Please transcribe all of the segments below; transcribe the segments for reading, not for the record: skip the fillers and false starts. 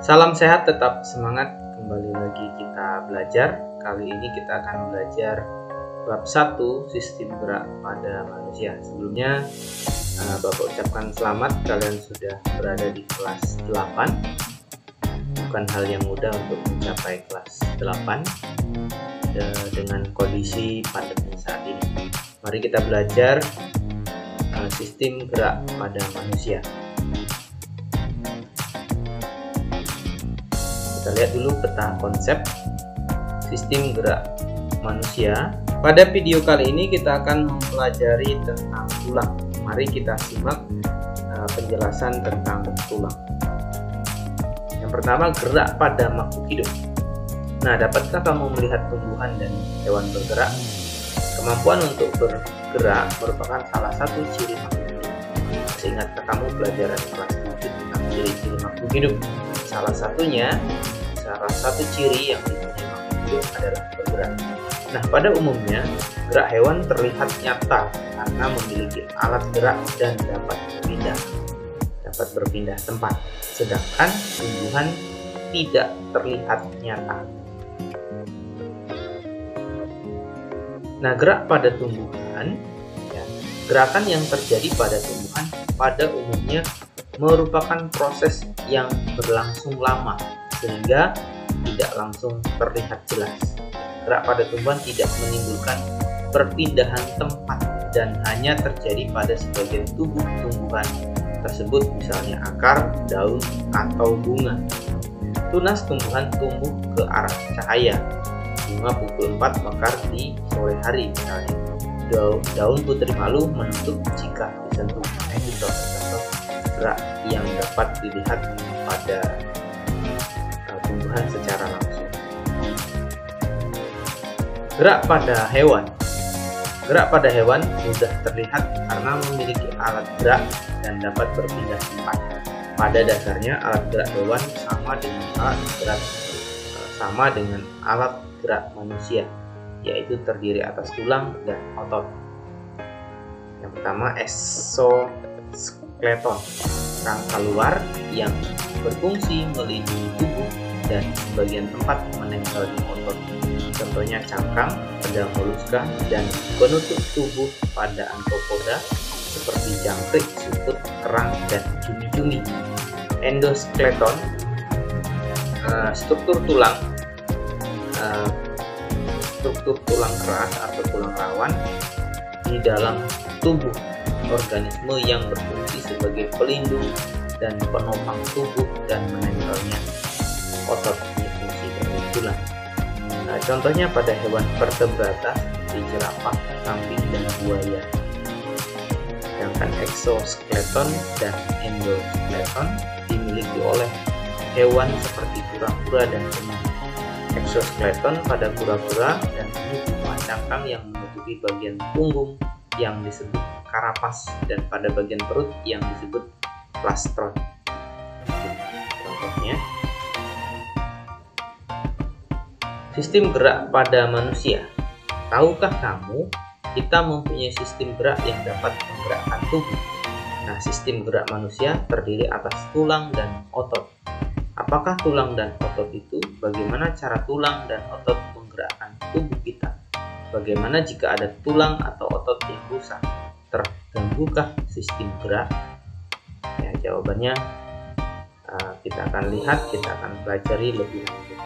Salam sehat, tetap semangat. Kembali lagi kita belajar. Kali ini kita akan belajar bab 1, sistem gerak pada manusia. Sebelumnya Bapak ucapkan selamat, kalian sudah berada di kelas 8. Bukan hal yang mudah untuk mencapai kelas 8 dengan kondisi pandemi saat ini. Mari kita belajar sistem gerak pada manusia. Kita lihat dulu peta konsep sistem gerak manusia. Pada video kali ini kita akan mempelajari tentang tulang. Mari kita simak penjelasan tentang tulang. Yang pertama, gerak pada makhluk hidup. Nah, dapatkah kamu melihat tumbuhan dan hewan bergerak? Kemampuan untuk bergerak merupakan salah satu ciri makhluk hidup. Masih ingatkah kamu pelajaran kelas 7 tentang ciri-ciri makhluk hidup? Salah satu ciri yang dimiliki makhluk hidup adalah bergerak. Nah, pada umumnya gerak hewan terlihat nyata karena memiliki alat gerak dan dapat berpindah tempat, sedangkan tumbuhan tidak terlihat nyata. Nah, gerak pada tumbuhan, gerakan yang terjadi pada tumbuhan pada umumnya merupakan proses yang berlangsung lama sehingga tidak langsung terlihat jelas. Gerak pada tumbuhan tidak menimbulkan perpindahan tempat dan hanya terjadi pada sebagian tubuh tumbuhan tersebut, misalnya akar, daun, atau bunga. Tunas tumbuhan tumbuh ke arah cahaya. Bunga pukul 4 mekar di sore hari, misalnya. Daun putri malu menentuk jika disentuh. Ini contoh-contoh gerak yang dapat dilihat pada tumbuhan secara langsung. Gerak pada hewan. Gerak pada hewan mudah terlihat karena memiliki alat gerak dan dapat berpindah tempat. Pada dasarnya alat gerak hewan sama dengan alat gerak manusia, yaitu terdiri atas tulang dan otot. Yang pertama, eksoskeleton, rangka luar yang berfungsi melindungi tubuh dan sebagian tempat menempel di otot. Contohnya cangkang, pada moluska, dan penutup tubuh pada arthropoda seperti jangkrik, siput, kerang, dan cumi-cumi. Endoskeleton, struktur tulang keras atau tulang rawan di dalam tubuh organisme yang berfungsi sebagai pelindung dan penopang tubuh dan menempelnya otot, ini fungsi dari tulang. Nah, contohnya pada hewan vertebrata seperti jerapah, kambing, dan buaya. Sedangkan exoskeleton dan endoskeleton dimiliki oleh hewan seperti kura-kura dan penyu. Exoskeleton pada kura-kura dan penyu berupa cangkang yang menutupi bagian punggung yang disebut karapas dan pada bagian perut yang disebut plastron. Contohnya, sistem gerak pada manusia. Tahukah kamu, kita mempunyai sistem gerak yang dapat menggerakkan tubuh. Nah, sistem gerak manusia terdiri atas tulang dan otot. Apakah tulang dan otot itu? Bagaimana cara tulang dan otot menggerakkan tubuh kita? Bagaimana jika ada tulang atau otot yang rusak? Terganggunkah sistem gerak? Ya, jawabannya kita akan lihat, kita akan pelajari lebih lanjut.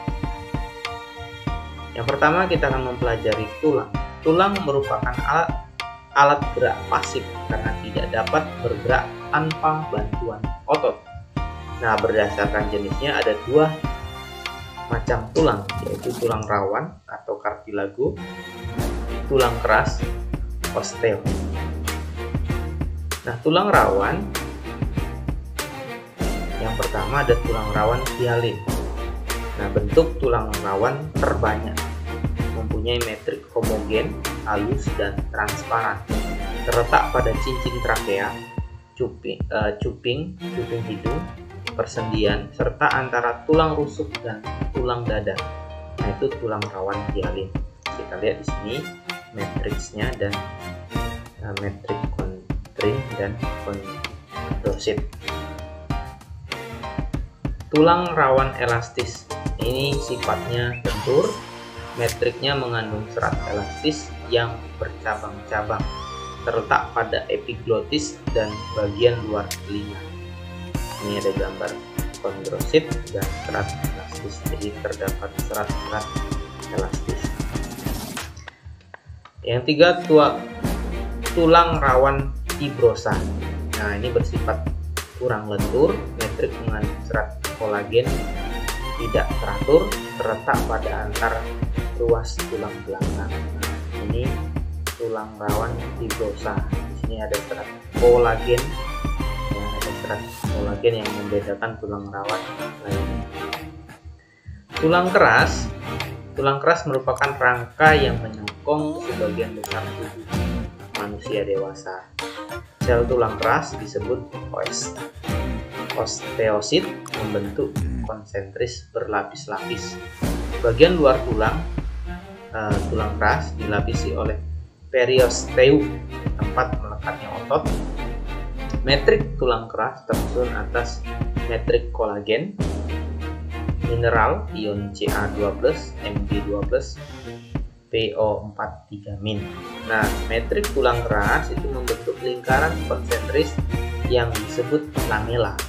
Yang pertama, kita akan mempelajari tulang. Tulang merupakan alat gerak pasif karena tidak dapat bergerak tanpa bantuan otot. Nah, berdasarkan jenisnya ada 2 macam tulang, yaitu tulang rawan atau cartilago, tulang keras, osteo. Nah, tulang rawan, yang pertama ada tulang rawan hialin. Nah, bentuk tulang rawan terbanyak, mempunyai metrik homogen, halus, dan transparan. Terletak pada cincin trakea, cuping hidung, persendian, serta antara tulang rusuk dan tulang dada. Nah, itu tulang rawan hialin. Kita lihat di sini matriksnya dan metrik kontrin dan kondosit. Tulang rawan elastis. Ini sifatnya lentur, metriknya mengandung serat elastis yang bercabang-cabang, terletak pada epiglotis dan bagian luar telinga. Ini ada gambar kondrosit dan serat elastis, jadi terdapat serat-serat elastis. Yang tiga, tulang rawan fibrosa. Nah, ini bersifat kurang lentur, metrik mengandung serat kolagen tidak teratur, terletak pada antar ruas tulang belakang. Ini tulang rawan fibrosa. Di sini ada serat kolagen, ya, ada serat kolagen yang membedakan tulang rawan lainnya. Tulang keras merupakan rangka yang menyokong sebagian besar tubuh manusia dewasa. Sel tulang keras disebut osteosit, membentuk konsentris berlapis-lapis. Bagian luar tulang keras dilapisi oleh periosteum, tempat melekatnya otot. Metrik tulang keras tersusun atas metrik kolagen, mineral ion Ca2+, Mg2+, PO4,3-. Nah, metrik tulang keras itu membentuk lingkaran konsentris yang disebut lamela.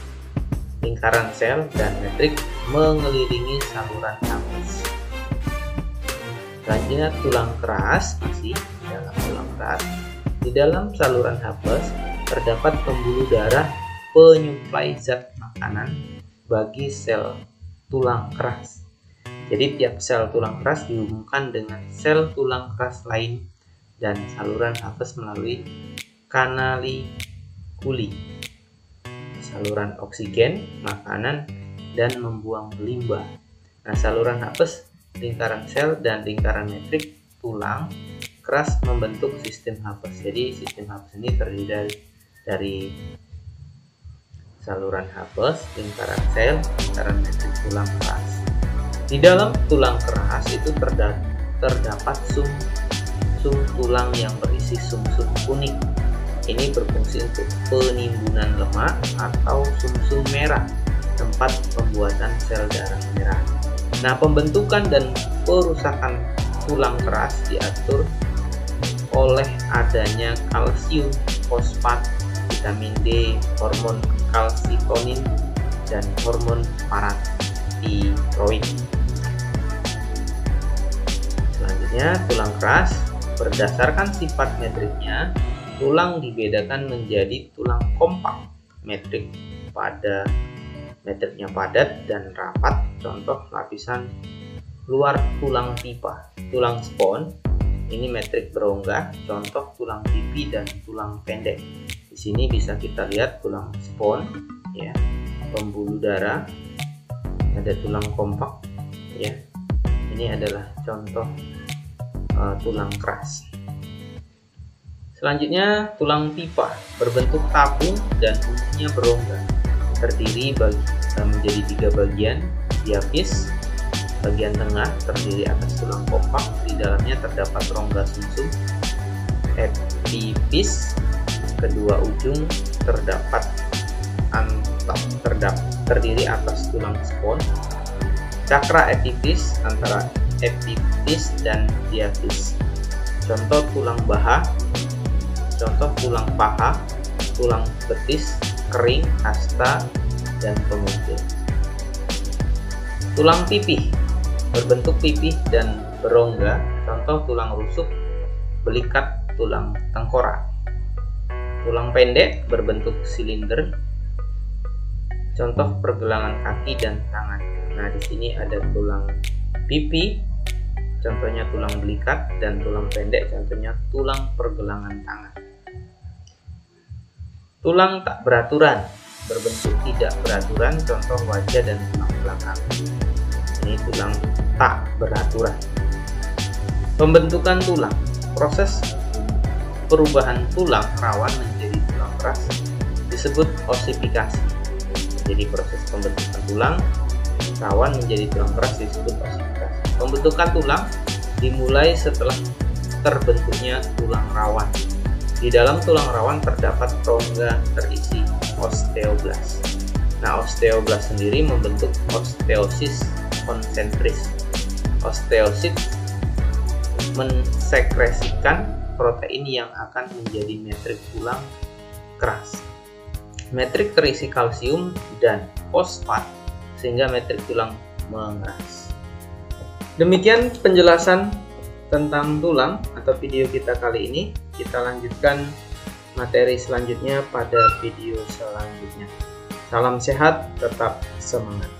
Lingkaran sel dan metrik mengelilingi saluran nafas. Selanjutnya tulang keras, masih dalam tulang keras. Di dalam saluran nafas terdapat pembuluh darah penyuplai zat makanan bagi sel tulang keras. Jadi tiap sel tulang keras dihubungkan dengan sel tulang keras lain dan saluran nafas melalui kanalikuli, saluran oksigen, makanan, dan membuang limbah. Nah, saluran nafas, lingkaran sel, dan lingkaran metrik tulang keras membentuk sistem nafas. Jadi sistem nafas ini terdiri dari saluran nafas, lingkaran sel, lingkaran metrik tulang keras. Di dalam tulang keras itu terdapat sum tulang yang berisi sumsum kuning. Ini berfungsi untuk penimbunan lemak atau sumsum merah, tempat pembuatan sel darah merah. Nah, pembentukan dan perusakan tulang keras diatur oleh adanya kalsium, fosfat, vitamin D, hormon kalsitonin, dan hormon paratiroid. Selanjutnya, tulang keras. Berdasarkan sifat metriknya, tulang dibedakan menjadi tulang kompak, metriknya padat dan rapat. Contoh lapisan luar tulang pipa. Tulang spons, ini metrik berongga. Contoh tulang pipi dan tulang pendek. Di sini bisa kita lihat tulang spons, ya, pembuluh darah. Ada tulang kompak, ya. Ini adalah contoh tulang keras. Selanjutnya, tulang pipa berbentuk tabung dan umumnya berongga, terdiri menjadi 3 bagian. Diapis, bagian tengah terdiri atas tulang kompak, di dalamnya terdapat rongga sumsum. Epipis, kedua ujung terdiri atas tulang spons. Cakra epipis antara epipis dan diapis. Contoh tulang paha, tulang betis, kering, hasta, dan pemukul. Tulang pipih berbentuk pipih dan berongga. Contoh tulang rusuk, belikat, tulang tengkorak. Tulang pendek berbentuk silinder. Contoh pergelangan kaki dan tangan. Nah, di sini ada tulang pipi, contohnya tulang belikat, dan tulang pendek, contohnya tulang pergelangan tangan. Tulang tak beraturan berbentuk tidak beraturan, contoh wajah dan tulang belakang. Ini tulang tak beraturan. Pembentukan tulang. Proses perubahan tulang rawan menjadi tulang keras disebut osifikasi. Jadi proses pembentukan tulang rawan menjadi tulang keras disebut osifikasi. Pembentukan tulang dimulai setelah terbentuknya tulang rawan. Di dalam tulang rawan terdapat rongga terisi osteoblast. Nah, osteoblast sendiri membentuk osteosis konsentris. Osteosit mensekresikan protein yang akan menjadi matrik tulang keras. Matrik terisi kalsium dan fosfat sehingga matrik tulang mengeras. Demikian penjelasan tentang tulang atau video kita kali ini. Kita lanjutkan materi selanjutnya pada video selanjutnya. Salam sehat, tetap semangat.